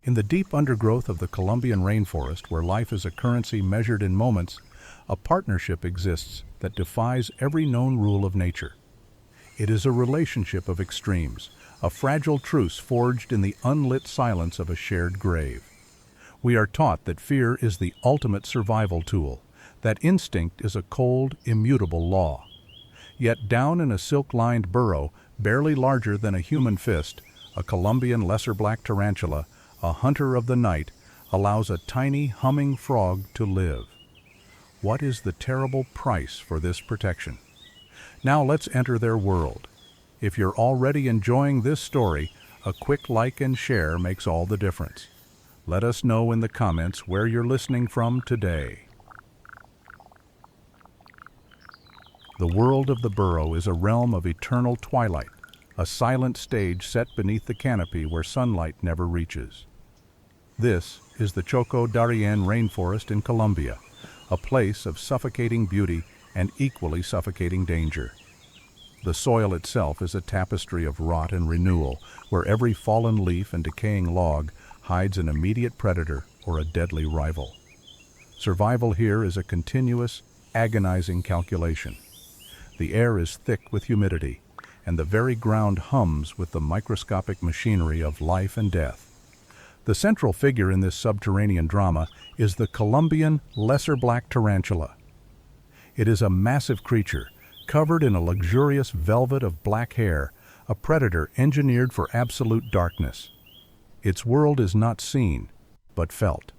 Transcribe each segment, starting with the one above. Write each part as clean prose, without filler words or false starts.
In the deep undergrowth of the Colombian rainforest, where life is a currency measured in moments, a partnership exists that defies every known rule of nature. It is a relationship of extremes, a fragile truce forged in the unlit silence of a shared grave. We are taught that fear is the ultimate survival tool, that instinct is a cold, immutable law. Yet down in a silk-lined burrow, barely larger than a human fist, a Colombian Lesserblack Tarantula, a hunter of the night, allows a tiny, humming frog to live. What is the terrible price for this protection? Now let's enter their world. If you're already enjoying this story, a quick like and share makes all the difference. Let us know in the comments where you're listening from today. The world of the burrow is a realm of eternal twilight, a silent stage set beneath the canopy where sunlight never reaches. This is the Choco Darien rainforest in Colombia, a place of suffocating beauty and equally suffocating danger. The soil itself is a tapestry of rot and renewal, where every fallen leaf and decaying log hides an immediate predator or a deadly rival. Survival here is a continuous, agonizing calculation. The air is thick with humidity, and the very ground hums with the microscopic machinery of life and death. The central figure in this subterranean drama is the Colombian Lesserblack Tarantula. It is a massive creature, covered in a luxurious velvet of black hair, a predator engineered for absolute darkness. Its world is not seen, but felt.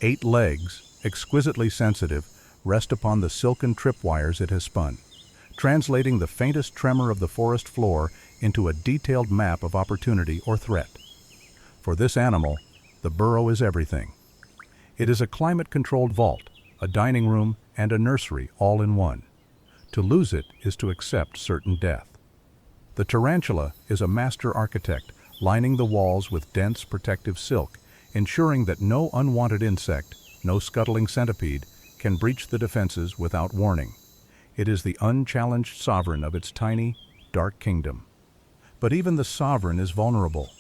8 legs, exquisitely sensitive, rest upon the silken tripwires it has spun, translating the faintest tremor of the forest floor into a detailed map of opportunity or threat. For this animal, the burrow is everything. It is a climate-controlled vault, a dining room, and a nursery all in one. To lose it is to accept certain death. The tarantula is a master architect, lining the walls with dense protective silk, ensuring that no unwanted insect, no scuttling centipede, can breach the defenses without warning. It is the unchallenged sovereign of its tiny, dark kingdom. But even the sovereign is vulnerable.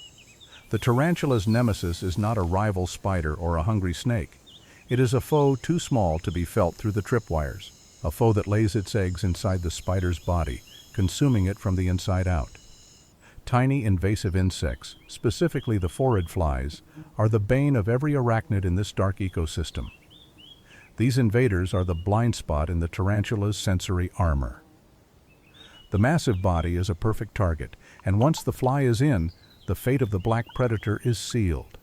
The tarantula's nemesis is not a rival spider or a hungry snake. It is a foe too small to be felt through the tripwires, a foe that lays its eggs inside the spider's body, consuming it from the inside out. Tiny invasive insects, specifically the phorid flies, are the bane of every arachnid in this dark ecosystem. These invaders are the blind spot in the tarantula's sensory armor. The massive body is a perfect target, and once the fly is in, the fate of the black predator is sealed.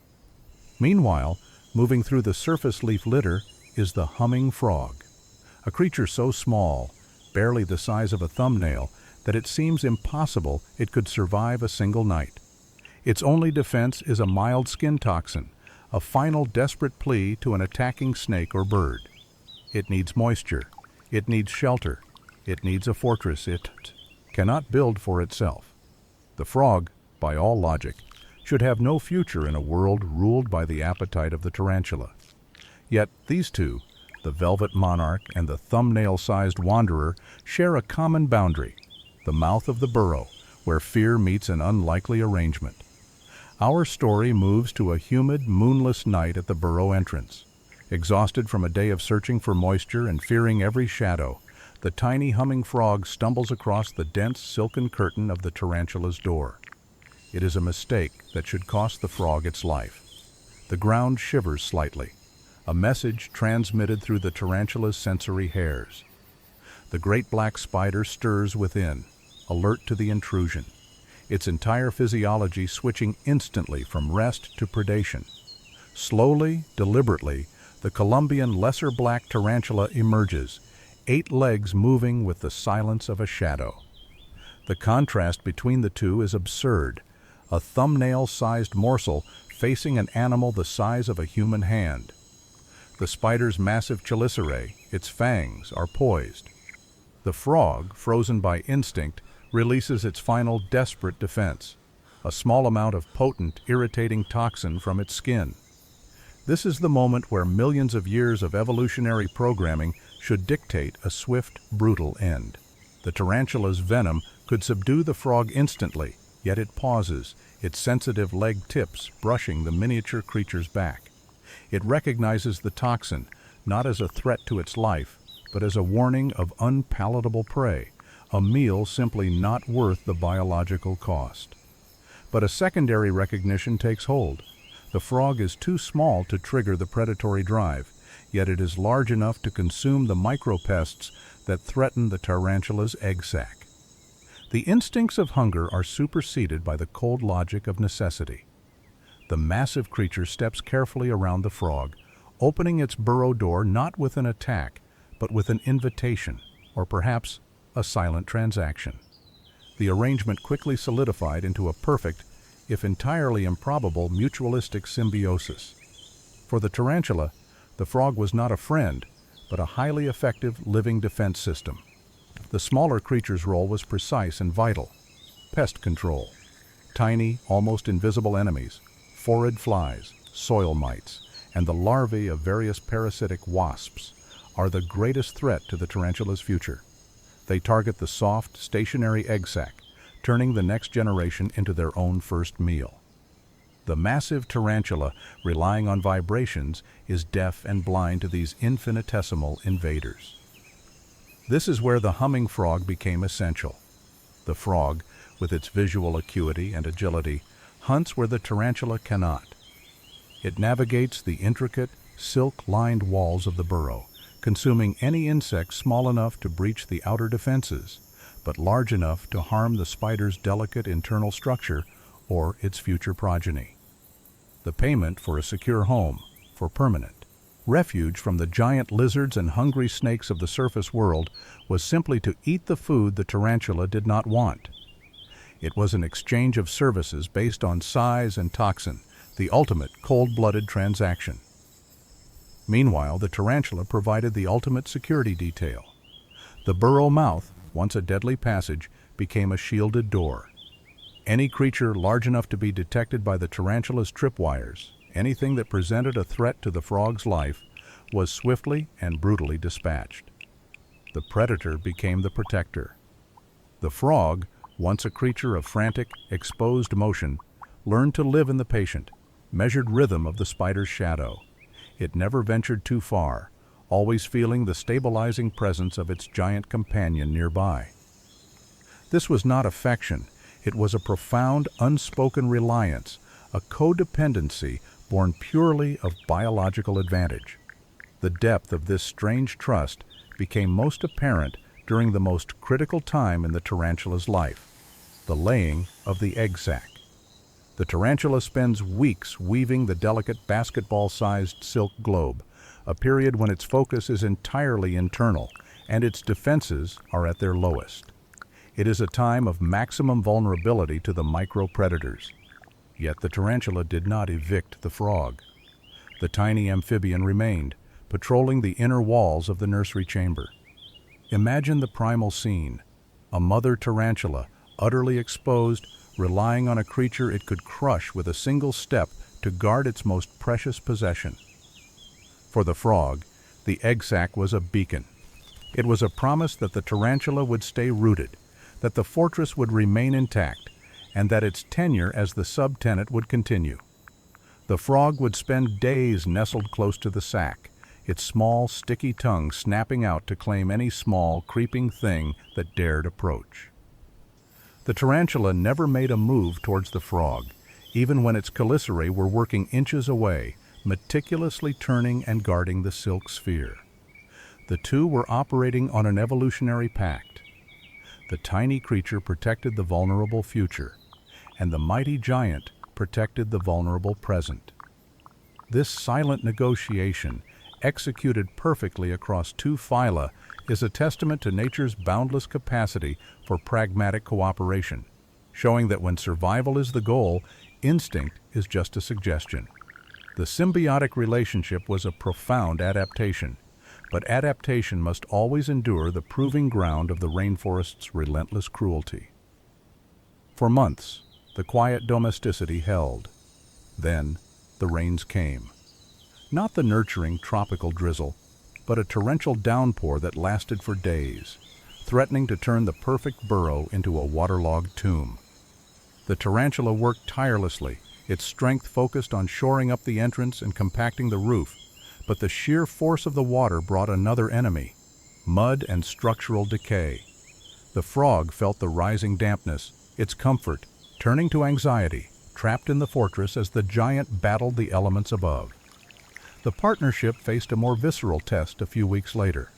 Meanwhile, moving through the surface leaf litter is the humming frog, a creature so small, barely the size of a thumbnail, that it seems impossible it could survive a single night. Its only defense is a mild skin toxin, a final desperate plea to an attacking snake or bird. It needs moisture, it needs shelter, it needs a fortress it cannot build for itself. The frog, by all logic, should have no future in a world ruled by the appetite of the tarantula. Yet these two, the velvet monarch and the thumbnail-sized wanderer, share a common boundary, the mouth of the burrow, where fear meets an unlikely arrangement. Our story moves to a humid, moonless night at the burrow entrance. Exhausted from a day of searching for moisture and fearing every shadow, the tiny humming frog stumbles across the dense silken curtain of the tarantula's door. It is a mistake that should cost the frog its life. The ground shivers slightly, a message transmitted through the tarantula's sensory hairs. The great black spider stirs within, alert to the intrusion, its entire physiology switching instantly from rest to predation. Slowly, deliberately, the Colombian Lesserblack Tarantula emerges, 8 legs moving with the silence of a shadow. The contrast between the two is absurd, a thumbnail-sized morsel facing an animal the size of a human hand. The spider's massive chelicerae, its fangs, are poised. The frog, frozen by instinct, releases its final desperate defense, a small amount of potent, irritating toxin from its skin. This is the moment where millions of years of evolutionary programming should dictate a swift, brutal end. The tarantula's venom could subdue the frog instantly, Yet it pauses, its sensitive leg tips brushing the miniature creature's back. It recognizes the toxin, not as a threat to its life, but as a warning of unpalatable prey, a meal simply not worth the biological cost. But a secondary recognition takes hold. The frog is too small to trigger the predatory drive, yet it is large enough to consume the micropests that threaten the tarantula's egg sac. The instincts of hunger are superseded by the cold logic of necessity. The massive creature steps carefully around the frog, opening its burrow door not with an attack, but with an invitation, or perhaps a silent transaction. The arrangement quickly solidified into a perfect, if entirely improbable, mutualistic symbiosis. For the tarantula, the frog was not a friend, but a highly effective living defense system. The smaller creature's role was precise and vital: pest control. Tiny, almost invisible enemies, phorid flies, soil mites, and the larvae of various parasitic wasps are the greatest threat to the tarantula's future. They target the soft, stationary egg sac, turning the next generation into their own first meal. The massive tarantula, relying on vibrations, is deaf and blind to these infinitesimal invaders. This is where the humming frog became essential. The frog, with its visual acuity and agility, hunts where the tarantula cannot. It navigates the intricate, silk-lined walls of the burrow, consuming any insect small enough to breach the outer defenses, but large enough to harm the spider's delicate internal structure or its future progeny. The payment for a secure home, for permanent refuge from the giant lizards and hungry snakes of the surface world, was simply to eat the food the tarantula did not want. It was an exchange of services based on size and toxin, the ultimate cold-blooded transaction. Meanwhile, the tarantula provided the ultimate security detail. The burrow mouth, once a deadly passage, became a shielded door. Any creature large enough to be detected by the tarantula's tripwires, anything that presented a threat to the frog's life, was swiftly and brutally dispatched. The predator became the protector. The frog, once a creature of frantic, exposed motion, learned to live in the patient, measured rhythm of the spider's shadow. It never ventured too far, always feeling the stabilizing presence of its giant companion nearby. This was not affection, it was a profound, unspoken reliance, a codependency born purely of biological advantage. The depth of this strange trust became most apparent during the most critical time in the tarantula's life, the laying of the egg sac. The tarantula spends weeks weaving the delicate basketball-sized silk globe, a period when its focus is entirely internal and its defenses are at their lowest. It is a time of maximum vulnerability to the micro-predators. Yet the tarantula did not evict the frog. The tiny amphibian remained, patrolling the inner walls of the nursery chamber. Imagine the primal scene: a mother tarantula, utterly exposed, relying on a creature it could crush with a single step to guard its most precious possession. For the frog, the egg sac was a beacon. It was a promise that the tarantula would stay rooted, that the fortress would remain intact, and that its tenure as the subtenant would continue. The frog would spend days nestled close to the sac, its small, sticky tongue snapping out to claim any small, creeping thing that dared approach. The tarantula never made a move towards the frog, even when its chelicerae were working inches away, meticulously turning and guarding the silk sphere. The two were operating on an evolutionary pact. The tiny creature protected the vulnerable future, and the mighty giant protected the vulnerable present. This silent negotiation, executed perfectly across two phyla, is a testament to nature's boundless capacity for pragmatic cooperation, showing that when survival is the goal, instinct is just a suggestion. The symbiotic relationship was a profound adaptation, but adaptation must always endure the proving ground of the rainforest's relentless cruelty. For months, the quiet domesticity held. Then, the rains came. Not the nurturing tropical drizzle, but a torrential downpour that lasted for days, threatening to turn the perfect burrow into a waterlogged tomb. The tarantula worked tirelessly, its strength focused on shoring up the entrance and compacting the roof, but the sheer force of the water brought another enemy: mud and structural decay. The frog felt the rising dampness, its comfort turning to anxiety, trapped in the fortress as the giant battled the elements above. The partnership faced a more visceral test a few weeks later.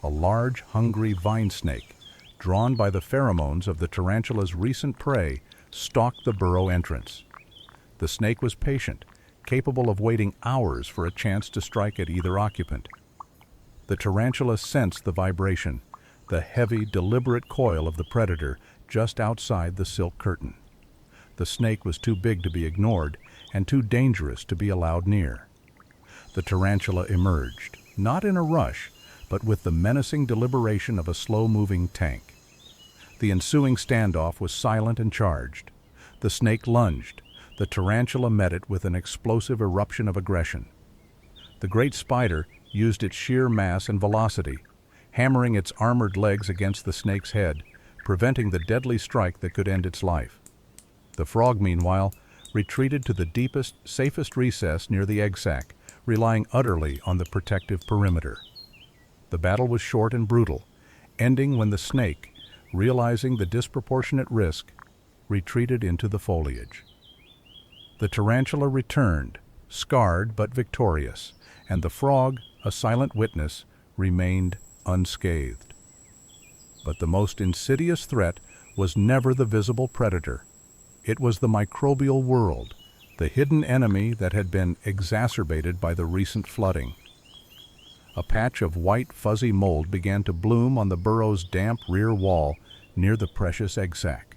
A large, hungry vine snake, drawn by the pheromones of the tarantula's recent prey, stalked the burrow entrance. The snake was patient, capable of waiting hours for a chance to strike at either occupant. The tarantula sensed the vibration, the heavy, deliberate coil of the predator just outside the silk curtain. The snake was too big to be ignored and too dangerous to be allowed near. The tarantula emerged, not in a rush, but with the menacing deliberation of a slow-moving tank. The ensuing standoff was silent and charged. The snake lunged. The tarantula met it with an explosive eruption of aggression. The great spider used its sheer mass and velocity, hammering its armored legs against the snake's head, preventing the deadly strike that could end its life. The frog, meanwhile, retreated to the deepest, safest recess near the egg sac, relying utterly on the protective perimeter. The battle was short and brutal, ending when the snake, realizing the disproportionate risk, retreated into the foliage. The tarantula returned, scarred but victorious, and the frog, a silent witness, remained unscathed. But the most insidious threat was never the visible predator. It was the microbial world, the hidden enemy that had been exacerbated by the recent flooding. A patch of white, fuzzy mold began to bloom on the burrow's damp rear wall near the precious egg sac.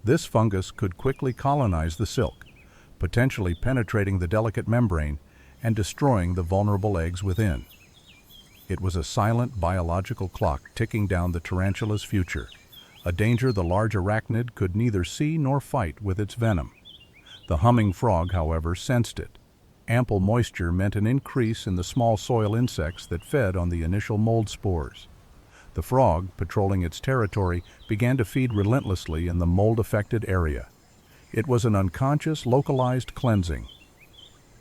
This fungus could quickly colonize the silk, potentially penetrating the delicate membrane and destroying the vulnerable eggs within. It was a silent biological clock ticking down the tarantula's future, a danger the large arachnid could neither see nor fight with its venom. The humming frog, however, sensed it. Ample moisture meant an increase in the small soil insects that fed on the initial mold spores. The frog, patrolling its territory, began to feed relentlessly in the mold-affected area. It was an unconscious, localized cleansing.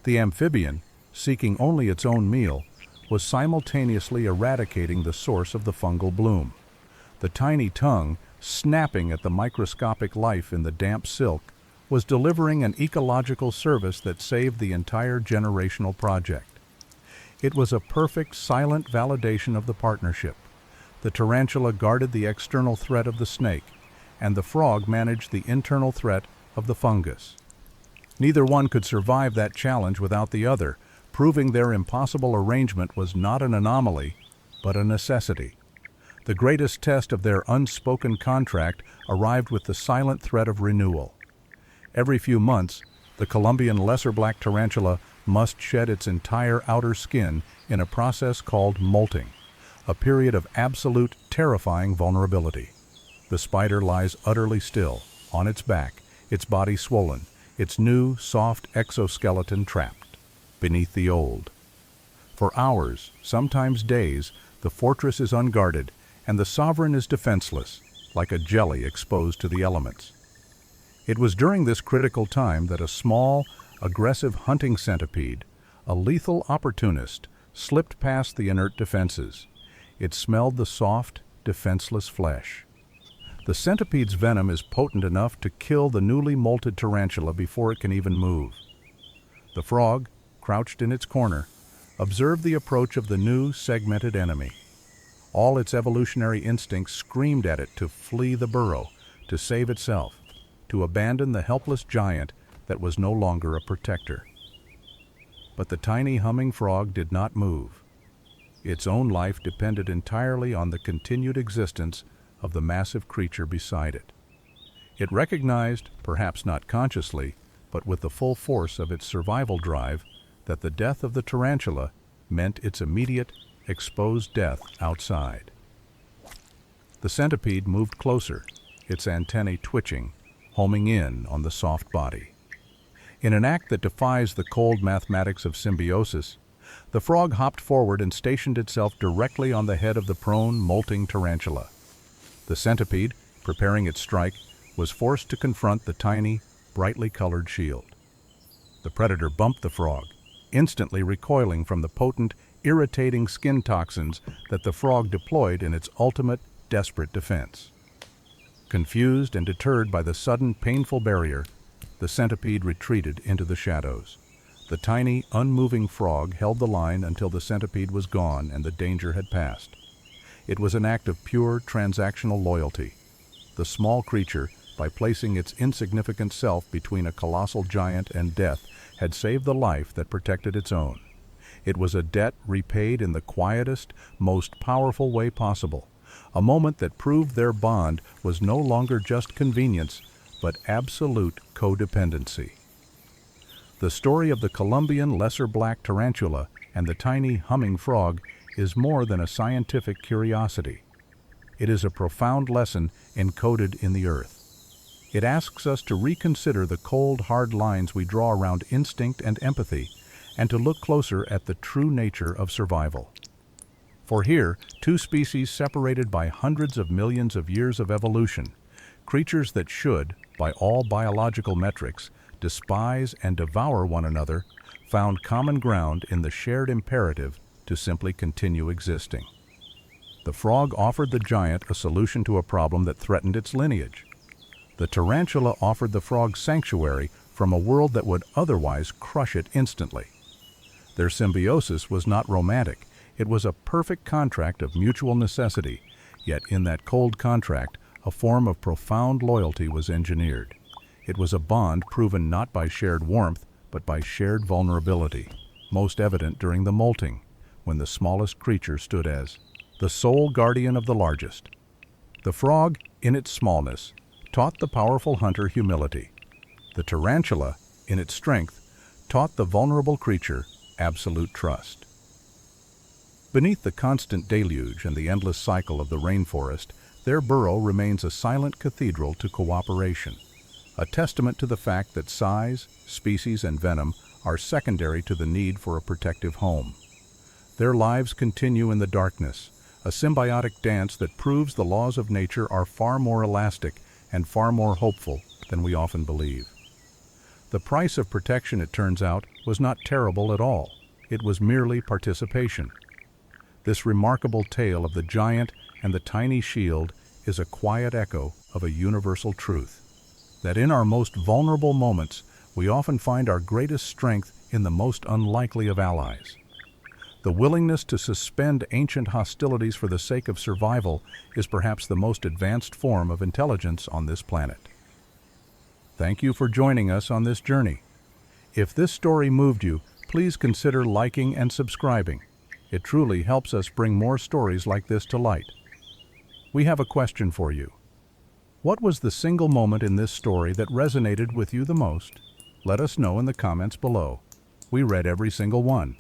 The amphibian, seeking only its own meal, was simultaneously eradicating the source of the fungal bloom. The tiny tongue, snapping at the microscopic life in the damp silk, was delivering an ecological service that saved the entire generational project. It was a perfect, silent validation of the partnership. The tarantula guarded the external threat of the snake, and the frog managed the internal threat of the fungus. Neither one could survive that challenge without the other, proving their impossible arrangement was not an anomaly, but a necessity. The greatest test of their unspoken contract arrived with the silent threat of renewal. Every few months, the Colombian Lesserblack Tarantula must shed its entire outer skin in a process called molting, a period of absolute, terrifying vulnerability. The spider lies utterly still, on its back, its body swollen, its new, soft exoskeleton trapped beneath the old. For hours, sometimes days, the fortress is unguarded, and the sovereign is defenseless, like a jelly exposed to the elements. It was during this critical time that a small, aggressive hunting centipede, a lethal opportunist, slipped past the inert defenses. It smelled the soft, defenseless flesh. The centipede's venom is potent enough to kill the newly molted tarantula before it can even move. The frog, crouched in its corner, observed the approach of the new, segmented enemy. All its evolutionary instincts screamed at it to flee the burrow, to save itself, to abandon the helpless giant that was no longer a protector. But the tiny humming frog did not move. Its own life depended entirely on the continued existence of the massive creature beside it. It recognized, perhaps not consciously, but with the full force of its survival drive, that the death of the tarantula meant its immediate, exposed death outside. The centipede moved closer, its antennae twitching, homing in on the soft body. In an act that defies the cold mathematics of symbiosis, the frog hopped forward and stationed itself directly on the head of the prone, molting tarantula. The centipede, preparing its strike, was forced to confront the tiny, brightly colored shield. The predator bumped the frog, instantly recoiling from the potent, irritating skin toxins that the frog deployed in its ultimate, desperate defense. Confused and deterred by the sudden, painful barrier, the centipede retreated into the shadows. The tiny, unmoving frog held the line until the centipede was gone and the danger had passed. It was an act of pure, transactional loyalty. The small creature, by placing its insignificant self between a colossal giant and death, had saved the life that protected its own. It was a debt repaid in the quietest, most powerful way possible, a moment that proved their bond was no longer just convenience, but absolute codependency. The story of the Colombian Lesserblack Tarantula and the tiny humming frog is more than a scientific curiosity. It is a profound lesson encoded in the earth. It asks us to reconsider the cold, hard lines we draw around instinct and empathy, and to look closer at the true nature of survival. For here, two species separated by hundreds of millions of years of evolution, creatures that should, by all biological metrics, despise and devour one another, found common ground in the shared imperative to simply continue existing. The frog offered the giant a solution to a problem that threatened its lineage. The tarantula offered the frog sanctuary from a world that would otherwise crush it instantly. Their symbiosis was not romantic, it was a perfect contract of mutual necessity, yet in that cold contract, a form of profound loyalty was engineered. It was a bond proven not by shared warmth, but by shared vulnerability, most evident during the molting, when the smallest creature stood as the sole guardian of the largest. The frog, in its smallness, taught the powerful hunter humility. The tarantula, in its strength, taught the vulnerable creature absolute trust. Beneath the constant deluge and the endless cycle of the rainforest, their burrow remains a silent cathedral to cooperation, a testament to the fact that size, species, and venom are secondary to the need for a protective home. Their lives continue in the darkness, a symbiotic dance that proves the laws of nature are far more elastic and far more hopeful than we often believe. The price of protection, it turns out, was not terrible at all. It was merely participation. This remarkable tale of the giant and the tiny shield is a quiet echo of a universal truth, that in our most vulnerable moments, we often find our greatest strength in the most unlikely of allies. The willingness to suspend ancient hostilities for the sake of survival is perhaps the most advanced form of intelligence on this planet. Thank you for joining us on this journey. If this story moved you, please consider liking and subscribing. It truly helps us bring more stories like this to light. We have a question for you. What was the single moment in this story that resonated with you the most? Let us know in the comments below. We read every single one.